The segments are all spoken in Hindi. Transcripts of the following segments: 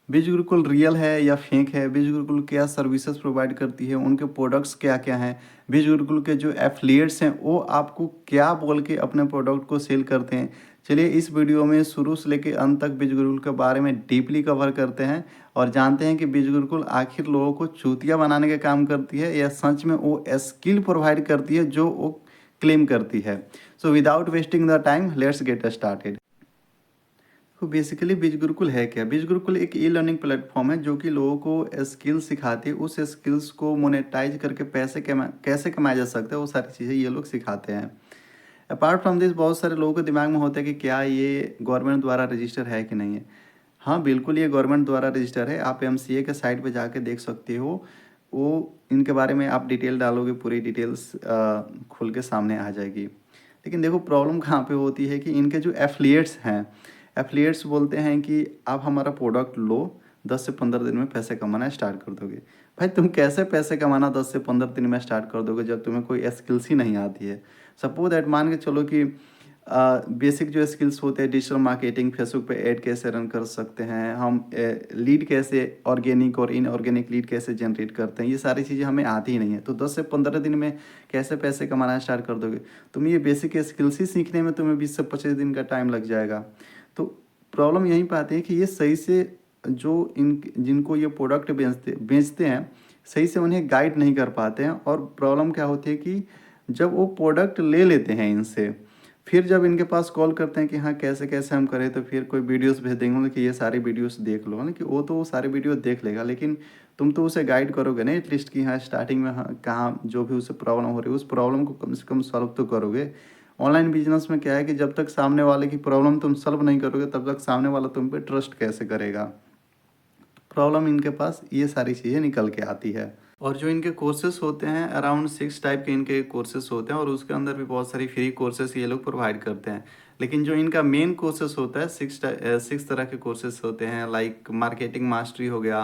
बीज गुरुकुल रियल है या फेक है, बीज गुरुकुल क्या सर्विसेज प्रोवाइड करती है, उनके प्रोडक्ट्स क्या क्या हैं, बीज गुरुकुल के जो एफिलिएट्स हैं वो आपको क्या बोल के अपने प्रोडक्ट को सेल करते हैं। चलिए इस वीडियो में शुरू से लेकर अंत तक बीज गुरुकुल के बारे में डीपली कवर करते हैं और जानते हैं कि बीज गुरुकुल आखिर लोगों को चूतिया बनाने का काम करती है या सच में वो स्किल प्रोवाइड करती है जो वो क्लेम करती है। So without wasting the time let's get started. तो बेसिकली बीज गुरुकुल है क्या? बीज गुरुकुल एक ई लर्निंग प्लेटफॉर्म है जो कि लोगों को स्किल सिखाती है। उस स्किल्स को मोनेटाइज करके पैसे कैसे कमाया जा सकता है वो सारी चीज़ें ये लोग सिखाते हैं। अपार्ट फ्रॉम दिस बहुत सारे लोगों के दिमाग में होता है कि क्या ये गवर्नमेंट द्वारा रजिस्टर है कि नहीं है। हाँ बिल्कुल ये गवर्नमेंट द्वारा रजिस्टर है। आप एमसीए के साइट पे जाके देख सकते हो। वो इनके बारे में आप डिटेल डालोगे पूरी डिटेल्स खुल के सामने आ जाएगी। लेकिन देखो प्रॉब्लम कहाँ पे होती है कि इनके जो एफिलिएट्स हैं, एफिलिएट्स बोलते हैं कि आप हमारा प्रोडक्ट लो, 10 से 15 दिन में पैसे कमाना स्टार्ट कर दोगे। भाई तुम कैसे पैसे कमाना 10 से 15 दिन में स्टार्ट कर दोगे जब तुम्हें कोई स्किल्स ही नहीं आती है। सपोज दैट मान के चलो कि बेसिक जो स्किल्स होते हैं, डिजिटल मार्केटिंग, फेसबुक पे ऐड कैसे रन कर सकते हैं हम, लीड कैसे ऑर्गेनिक और इनऑर्गेनिक लीड कैसे जनरेट करते हैं, ये सारी चीज़ें हमें आती ही नहीं है। तो 10 से 15 दिन में कैसे पैसे कमाना स्टार्ट कर दोगे। तुम ये बेसिक स्किल्स ही सीखने में तुम्हें 20 से 25 दिन का टाइम लग जाएगा। तो प्रॉब्लम यहीं पर आती है कि ये सही से जो इन जिनको ये प्रोडक्ट बेचते हैं सही से उन्हें गाइड नहीं कर पाते हैं। और प्रॉब्लम क्या होती है कि जब वो प्रोडक्ट ले लेते हैं इनसे, फिर जब इनके पास कॉल करते हैं कि हाँ कैसे कैसे हम करें, तो फिर कोई वीडियोस भेज देंगे उन्हें कि ये सारी वीडियोस देख लो, ना कि वो तो वो सारी वीडियो देख लेगा, लेकिन तुम तो उसे गाइड करोगे ना एटलीस्ट कि हाँ स्टार्टिंग में हाँ कहाँ जो भी उसे प्रॉब्लम हो रही है उस प्रॉब्लम को कम से कम सॉल्व तो करोगे। ऑनलाइन बिजनेस में क्या है कि जब तक सामने वाले की प्रॉब्लम तुम सॉल्व नहीं करोगे तब तक सामने वाला तुम पे ट्रस्ट कैसे करेगा। प्रॉब्लम इनके पास ये सारी चीज़ें निकल के आती है। और जो इनके कोर्सेस होते हैं अराउंड 6 टाइप के इनके कोर्सेस होते हैं और उसके अंदर भी बहुत सारी फ्री कोर्सेस ये लोग प्रोवाइड करते हैं। लेकिन जो इनका मेन कोर्सेस होता है 6 तरह के कोर्सेस होते हैं, लाइक मार्केटिंग मास्टरी हो गया,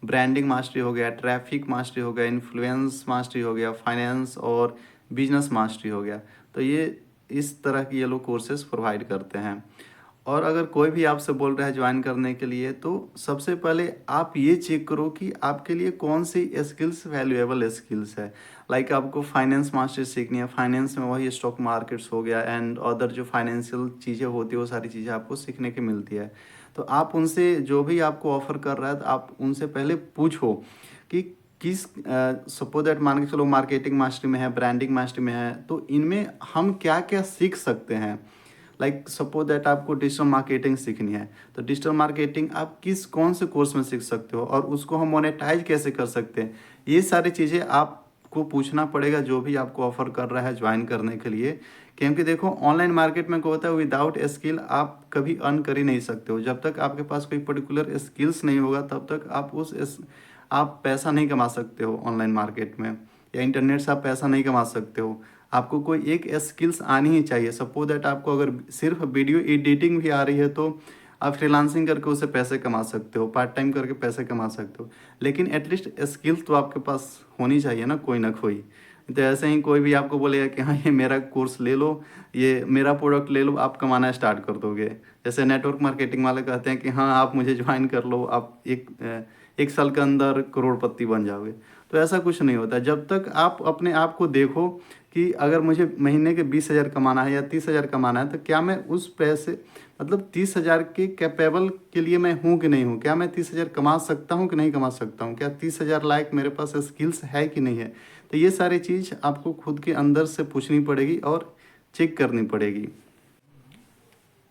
ब्रांडिंग मास्टरी हो गया, ट्रैफिक मास्टरी हो गया, इन्फ्लुएंस मास्टरी हो गया, फाइनेंस और बिजनेस मास्टरी हो गया। तो ये इस तरह की ये लोग कोर्सेज प्रोवाइड करते हैं। और अगर कोई भी आपसे बोल रहा है ज्वाइन करने के लिए तो सबसे पहले आप ये चेक करो कि आपके लिए कौन सी स्किल्स वैल्यूएबल स्किल्स है। लाइक आपको फाइनेंस मास्टरी सीखनी है, फाइनेंस में वही स्टॉक मार्केट्स हो गया एंड अदर जो फाइनेंशियल चीज़ें होती है वो सारी चीज़ें आपको सीखने की मिलती है। तो आप उनसे जो भी आपको ऑफर कर रहा है तो आप उनसे पहले पूछो कि किस सपोज दैट मान के चलो मार्केटिंग मास्टरी में है, ब्रांडिंग मास्टरी में है, तो इनमें हम क्या क्या सीख सकते हैं। लाइक सपोज दैट आपको डिजिटल मार्केटिंग सीखनी है तो डिजिटल मार्केटिंग आप किस कौन से कोर्स में सीख सकते हो और उसको हम मोनेटाइज कैसे कर सकते हैं। ये सारी चीज़ें आपको पूछना पड़ेगा जो भी आपको ऑफर कर रहा है ज्वाइन करने के लिए। क्योंकि देखो ऑनलाइन मार्केट में क्या होता है, विदाउट स्किल आप कभी अर्न कर ही नहीं सकते हो। जब तक आपके पास कोई पर्टिकुलर स्किल्स नहीं होगा तब तक आप पैसा नहीं कमा सकते हो ऑनलाइन मार्केट में, या इंटरनेट से आप पैसा नहीं कमा सकते हो। आपको कोई एक स्किल्स आनी ही चाहिए। सपोज दैट आपको अगर सिर्फ वीडियो एडिटिंग भी आ रही है तो आप फ्रीलांसिंग करके उससे पैसे कमा सकते हो, पार्ट टाइम करके पैसे कमा सकते हो, लेकिन एटलीस्ट स्किल्स तो आपके पास होनी चाहिए ना कोई। तो ऐसे ही कोई भी आपको बोलेगा कि हाँ ये मेरा कोर्स ले लो, ये मेरा प्रोडक्ट ले लो, आप कमाना स्टार्ट कर दोगे। जैसे नेटवर्क मार्केटिंग वाले कहते हैं कि हाँ आप मुझे ज्वाइन कर लो, आप एक साल के अंदर करोड़पति बन जाओगे। तो ऐसा कुछ नहीं होता। जब तक आप अपने आप को देखो कि अगर मुझे महीने के 20,000 कमाना है या 30,000 कमाना है तो क्या मैं उस पैसे मतलब 30,000 के कैपेबल के लिए मैं हूँ कि नहीं हूँ, क्या मैं 30,000 कमा सकता हूँ कि नहीं कमा सकता हूँ, क्या 30,000 लायक मेरे पास स्किल्स है कि नहीं है। तो ये सारी चीज़ आपको खुद के अंदर से पूछनी पड़ेगी और चेक करनी पड़ेगी।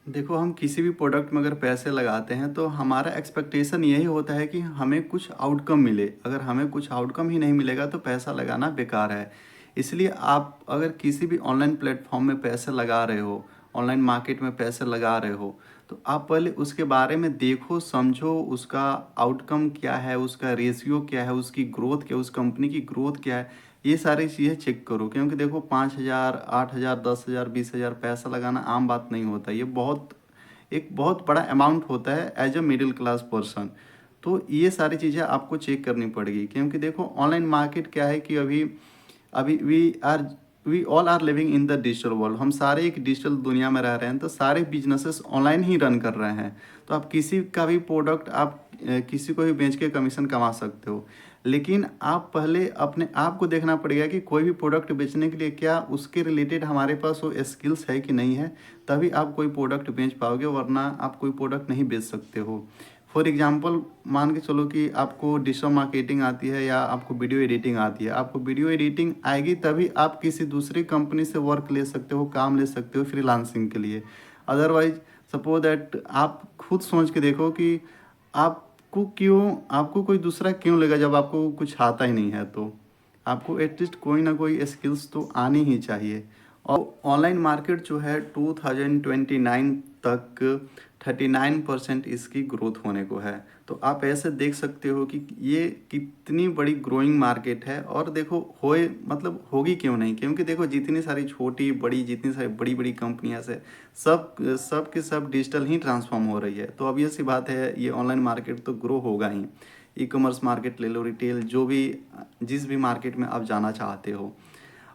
देखो हम किसी भी प्रोडक्ट में अगर पैसे लगाते हैं तो हमारा एक्सपेक्टेशन यही होता है कि हमें कुछ आउटकम मिले। अगर हमें कुछ आउटकम ही नहीं मिलेगा तो पैसा लगाना बेकार है। इसलिए आप अगर किसी भी ऑनलाइन प्लेटफॉर्म में पैसे लगा रहे हो, ऑनलाइन मार्केट में पैसे लगा रहे हो, तो आप पहले उसके बारे में देखो, समझो उसका आउटकम क्या है, उसका रेशियो क्या है, उसकी ग्रोथ क्या है, उस कंपनी की ग्रोथ क्या है। ये सारी चीज़ें चेक करो। क्योंकि देखो 5,000, 8,000, 10,000, 20,000 पैसा लगाना आम बात नहीं होता। ये एक बहुत बड़ा अमाउंट होता है as a middle class person. तो ये सारी चीज़ें आपको चेक करनी पड़ेगी। क्योंकि देखो ऑनलाइन मार्केट क्या है कि अभी अभी we all are living in the digital world. हम सारे एक डिजिटल दुनिया में रह रहे हैं, तो सारे बिजनेसेस ऑनलाइन ही रन कर रहे हैं। तो आप किसी का भी प्रोडक्ट आप किसी को भी बेच के कमीशन कमा सकते हो, लेकिन आप पहले अपने आप को देखना पड़ेगा कि कोई भी प्रोडक्ट बेचने के लिए क्या उसके रिलेटेड हमारे पास वो स्किल्स है कि नहीं है, तभी आप कोई प्रोडक्ट बेच पाओगे, वरना आप कोई प्रोडक्ट नहीं बेच सकते हो। फॉर एग्जांपल मान के चलो कि आपको डिजिटल मार्केटिंग आती है या आपको वीडियो एडिटिंग आती है। आपको वीडियो एडिटिंग आएगी तभी आप किसी दूसरी कंपनी से वर्क ले सकते हो, काम ले सकते हो फ्रीलांसिंग के लिए। अदरवाइज सपोज दैट आप खुद सोच के देखो कि आपको कोई दूसरा क्यों लेगा जब आपको कुछ आता ही नहीं है। तो आपको एटलीस्ट कोई ना कोई स्किल्स तो आनी ही चाहिए। और ऑनलाइन मार्केट जो है 2029 तक 39% इसकी ग्रोथ होने को है। तो आप ऐसे देख सकते हो कि ये कितनी बड़ी ग्रोइंग मार्केट है। और देखो होए मतलब होगी क्यों नहीं, क्योंकि देखो जितनी सारी छोटी बड़ी जितनी सारी बड़ी बड़ी कंपनियां से सब के सब डिजिटल ही ट्रांसफॉर्म हो रही है। तो अब ये सी बात है, ये ऑनलाइन मार्केट तो ग्रो होगा ही। ई कॉमर्स मार्केट ले लो, रिटेल, जो भी जिस भी मार्केट में आप जाना चाहते हो।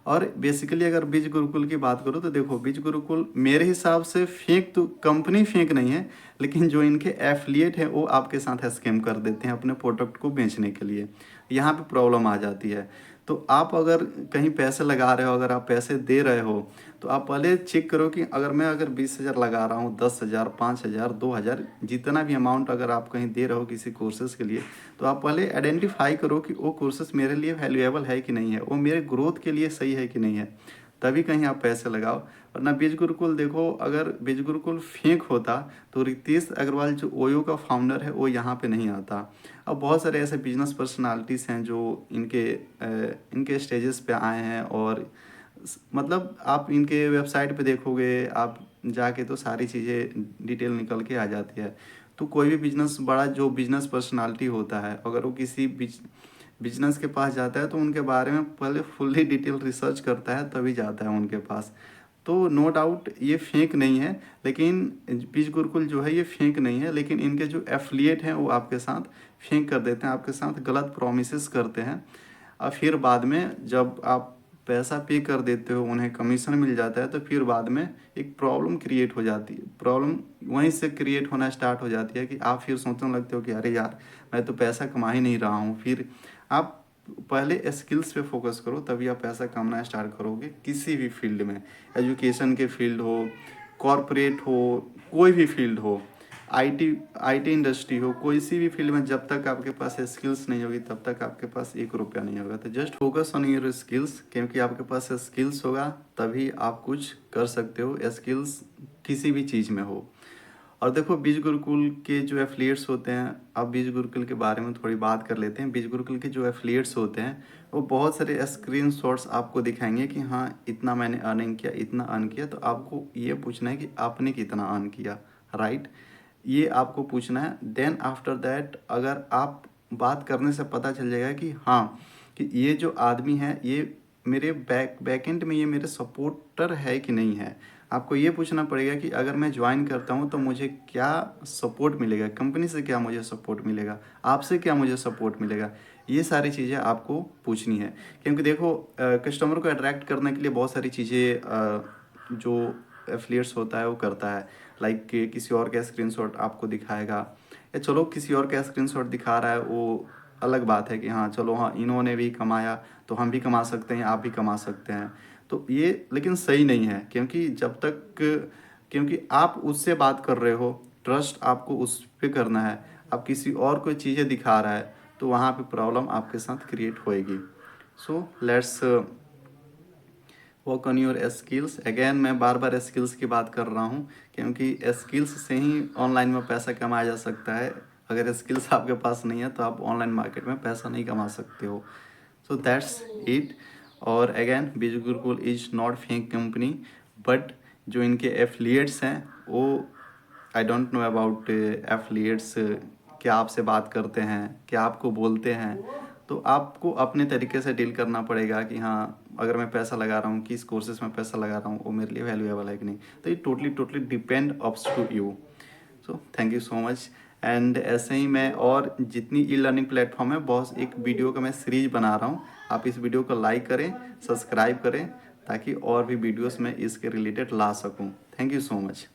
और बेसिकली अगर बीज गुरुकुल की बात करो तो देखो बीज गुरुकुल मेरे हिसाब से फेक तो कंपनी फेक नहीं है, लेकिन जो इनके एफिलिएट हैं वो आपके साथ स्कैम कर देते हैं अपने प्रोडक्ट को बेचने के लिए। यहाँ पे प्रॉब्लम आ जाती है। तो आप अगर कहीं पैसे लगा रहे हो, अगर आप पैसे दे रहे हो, तो आप पहले चेक करो कि अगर 20,000 लगा रहा हूँ, 10,000, 5,000, 2,000, जितना भी अमाउंट अगर आप कहीं दे रहे हो किसी कोर्सेज के लिए, तो आप पहले आइडेंटिफाई करो कि वो कोर्सेज मेरे लिए वैल्यूएबल है कि नहीं है, वो मेरे ग्रोथ के लिए सही है कि नहीं है, तभी कहीं आप पैसे लगाओ। वरना बीज गुरुकुल देखो, अगर बीज गुरुकुल फेक होता तो रितेश अग्रवाल जो ओयो का फाउंडर है वो यहाँ पे नहीं आता। अब बहुत सारे ऐसे बिजनेस पर्सनालिटीज़ हैं जो इनके स्टेजेस पे आए हैं। और मतलब आप इनके वेबसाइट पे देखोगे आप जाके तो सारी चीज़ें डिटेल निकल के आ जाती है। तो कोई भी बिजनेस बड़ा जो बिजनेस पर्सनालिटी होता है, अगर वो किसी बिजनेस के पास जाता है तो उनके बारे में पहले फुल्ली डिटेल रिसर्च करता है तभी जाता है उनके पास। तो नो डाउट ये फेक नहीं है, लेकिन बीज गुरुकुल जो है ये फेक नहीं है, लेकिन इनके जो एफिलिएट हैं वो आपके साथ फेक कर देते हैं, आपके साथ गलत प्रोमिसेस करते हैं। और फिर बाद में जब आप पैसा पे कर देते हो, उन्हें कमीशन मिल जाता है, तो फिर बाद में एक प्रॉब्लम क्रिएट हो जाती है। प्रॉब्लम वहीं से क्रिएट होना स्टार्ट हो जाती है कि आप फिर सोचने लगते हो कि अरे यार मैं तो पैसा कमा ही नहीं रहा हूँ। फिर आप पहले स्किल्स पे फोकस करो, तभी आप पैसा कमाना स्टार्ट करोगे किसी भी फील्ड में। एजुकेशन के फील्ड हो, कॉरपोरेट हो, कोई भी फील्ड हो, आईटी इंडस्ट्री हो, कोई सी भी फील्ड में जब तक आपके पास स्किल्स नहीं होगी तब तक आपके पास 1 रुपया नहीं होगा। तो just focus on your skills, क्योंकि आपके पास स्किल्स होगा तभी आप कुछ कर सकते हो, स्किल्स किसी भी चीज़ में हो। और देखो बीज गुरुकुल के जो एफिलिएट्स होते हैं, अब बीज गुरुकुल के बारे में थोड़ी बात कर लेते हैं। बीज गुरुकुल के जो एफिलिएट्स होते हैं वो बहुत सारे स्क्रीनशॉट्स आपको दिखाएंगे कि हाँ इतना मैंने अर्निंग किया, इतना अर्न किया। तो आपको ये पूछना है कि आपने कितना अर्न किया, राइट, ये आपको पूछना है। देन आफ्टर दैट अगर आप बात करने से पता चल जाएगा कि हाँ कि ये जो आदमी है ये मेरे बैकएंड में ये मेरे सपोर्टर है कि नहीं है। आपको ये पूछना पड़ेगा कि अगर मैं ज्वाइन करता हूँ तो मुझे क्या सपोर्ट मिलेगा, कंपनी से क्या मुझे सपोर्ट मिलेगा, आपसे क्या मुझे सपोर्ट मिलेगा। ये सारी चीज़ें आपको पूछनी है, क्योंकि देखो कस्टमर को अट्रैक्ट करने के लिए बहुत सारी चीज़ें जो एफिलिएट्स होता है वो करता है। लाइक किसी और का स्क्रीनशॉट आपको दिखाएगा, या चलो किसी और का स्क्रीनशॉट दिखा रहा है वो अलग बात है कि हाँ चलो हाँ इन्होंने भी कमाया तो हम भी कमा सकते हैं, आप भी कमा सकते हैं। तो ये लेकिन सही नहीं है, क्योंकि आप उससे बात कर रहे हो, ट्रस्ट आपको उस पर करना है। आप किसी और को चीज़ें दिखा रहा है तो वहाँ पे प्रॉब्लम आपके साथ क्रिएट होएगी। So let's work on your skills. Again मैं बार बार स्किल्स की बात कर रहा हूँ, क्योंकि स्किल्स से ही ऑनलाइन में पैसा कमाया जा सकता है। अगर स्किल्स आपके पास नहीं है तो आप ऑनलाइन मार्केट में पैसा नहीं कमा सकते हो। So that's it. और अगेन बीज Gurukul is not fake company, but जो इनके एफिलिएट्स हैं वो I don't know about affiliates, क्या आपसे बात करते हैं, क्या आपको बोलते हैं। तो आपको अपने तरीके से डील करना पड़ेगा कि हाँ अगर मैं पैसा लगा रहा हूँ, किस कोर्सेज में पैसा लगा रहा हूँ, वो मेरे लिए वैल्यूएबल है कि नहीं। तो ये totally depend ups to you. So thank you so much. And ऐसे ही मैं और जितनी ई लर्निंग प्लेटफॉर्म है बहुत एक वीडियो का मैं सीरीज बना रहा हूँ। आप इस वीडियो को लाइक करें, सब्सक्राइब करें, ताकि और भी वीडियोस मैं इसके रिलेटेड ला सकूँ। Thank you so much.